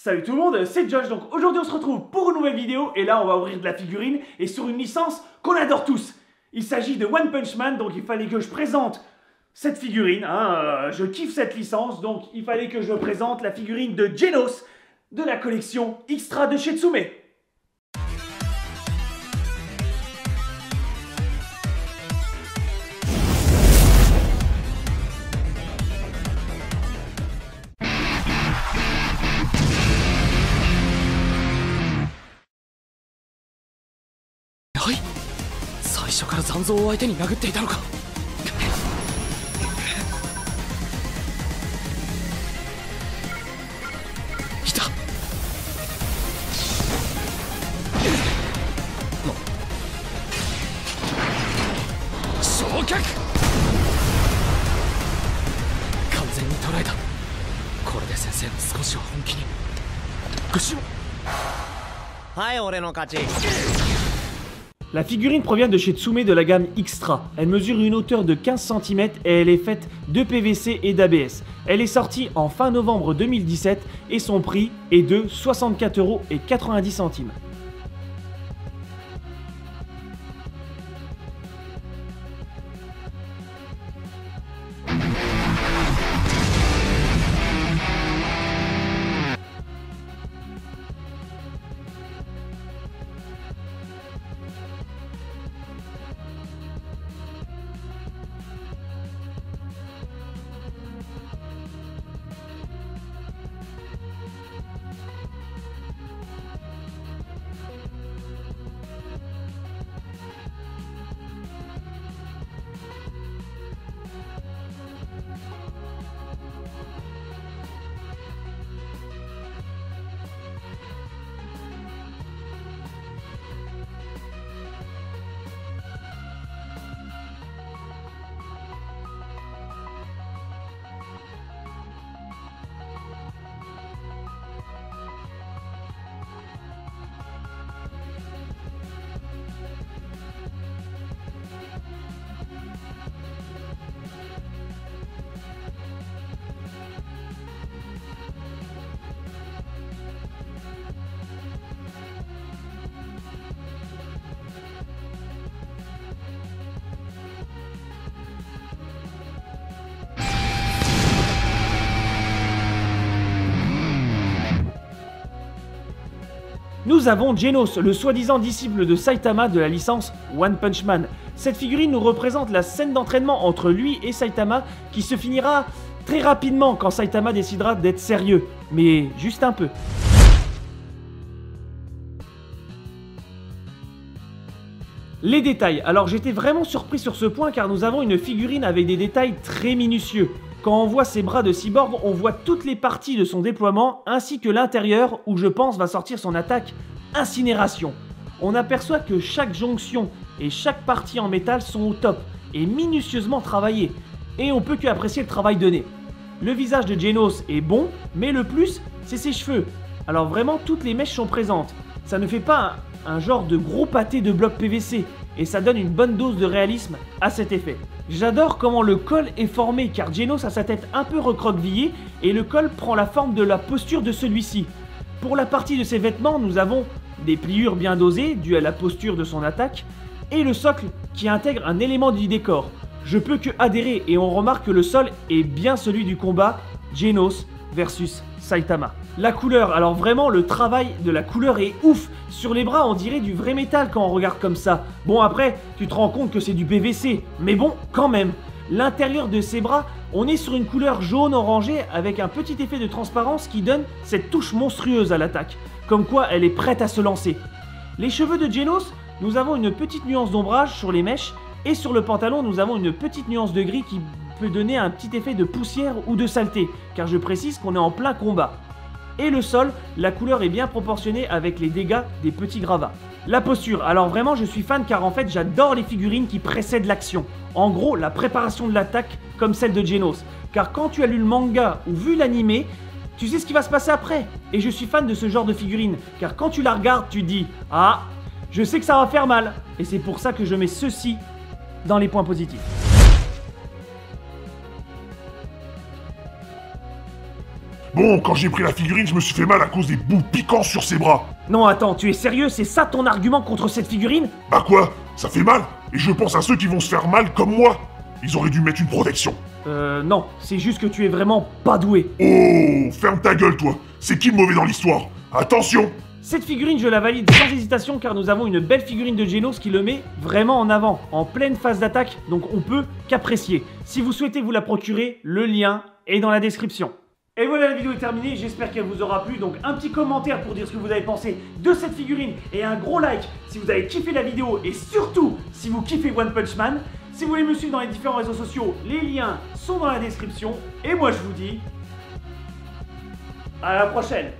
Salut tout le monde, c'est Josh. Donc aujourd'hui on se retrouve pour une nouvelle vidéo et là on va ouvrir de la figurine et sur une licence qu'on adore tous. Il s'agit de One Punch Man, donc il fallait que je présente cette figurine, je kiffe cette licence, donc il fallait que je présente la figurine de Genos de la collection Extra de chez Tsume.はい、最初から残像を相手に殴っていたのか。いた。焼却。完全に捉えた。これで先生も少しは本気に。後ろ。はい、俺の勝ち。 La figurine provient de chez Tsume de la gamme Extra. Elle mesure une hauteur de 15 cm et elle est faite de PVC et d'ABS. Elle est sortie en fin novembre 2017 et son prix est de 64,90 €. Nous avons Genos, le soi-disant disciple de Saitama de la licence One Punch Man. Cette figurine nous représente la scène d'entraînement entre lui et Saitama qui se finira très rapidement quand Saitama décidera d'être sérieux, mais juste un peu. Les détails. Alors j'étais vraiment surpris sur ce point car nous avons une figurine avec des détails très minutieux. Quand on voit ses bras de cyborg, on voit toutes les parties de son déploiement ainsi que l'intérieur où je pense va sortir son attaque Incinération. On aperçoit que chaque jonction et chaque partie en métal sont au top et minutieusement travaillées. Et on peut que apprécier le travail donné. Le visage de Genos est bon, mais le plus, c'est ses cheveux. Alors vraiment, toutes les mèches sont présentes. Ça ne fait pas un genre de gros pâté de blocs PVC. Et ça donne une bonne dose de réalisme à cet effet. J'adore comment le col est formé car Genos a sa tête un peu recroquevillée et le col prend la forme de la posture de celui-ci. Pour la partie de ses vêtements, nous avons des pliures bien dosées dues à la posture de son attaque et le socle qui intègre un élément du décor. Je peux que adhérer et on remarque que le sol est bien celui du combat Genos versus Saitama. La couleur, alors vraiment le travail de la couleur est ouf. Sur les bras on dirait du vrai métal quand on regarde comme ça. Bon après tu te rends compte que c'est du PVC, mais bon quand même. L'intérieur de ses bras, on est sur une couleur jaune orangée avec un petit effet de transparence qui donne cette touche monstrueuse à l'attaque. Comme quoi elle est prête à se lancer. Les cheveux de Genos, nous avons une petite nuance d'ombrage sur les mèches et sur le pantalon nous avons une petite nuance de gris qui peut donner un petit effet de poussière ou de saleté, car je précise qu'on est en plein combat. Et le sol, la couleur est bien proportionnée avec les dégâts des petits gravats. La posture, alors vraiment je suis fan car en fait j'adore les figurines qui précèdent l'action. En gros, la préparation de l'attaque comme celle de Genos. Car quand tu as lu le manga ou vu l'animé, tu sais ce qui va se passer après. Et je suis fan de ce genre de figurine, car quand tu la regardes, tu dis « Ah, je sais que ça va faire mal !» Et c'est pour ça que je mets ceci dans les points positifs. Bon, quand j'ai pris la figurine, je me suis fait mal à cause des bouts piquants sur ses bras. Non, attends, tu es sérieux? C'est ça ton argument contre cette figurine? Bah quoi? Ça fait mal. Et je pense à ceux qui vont se faire mal comme moi. Ils auraient dû mettre une protection. Non, c'est juste que tu es vraiment pas doué. Oh, ferme ta gueule, toi. C'est qui le mauvais dans l'histoire? Attention! Cette figurine, je la valide sans hésitation car nous avons une belle figurine de Genos qui le met vraiment en avant, en pleine phase d'attaque, donc on peut qu'apprécier. Si vous souhaitez vous la procurer, le lien est dans la description. Et voilà, la vidéo est terminée, j'espère qu'elle vous aura plu, donc un petit commentaire pour dire ce que vous avez pensé de cette figurine et un gros like si vous avez kiffé la vidéo et surtout si vous kiffez One Punch Man. Si vous voulez me suivre dans les différents réseaux sociaux, les liens sont dans la description et moi je vous dis à la prochaine.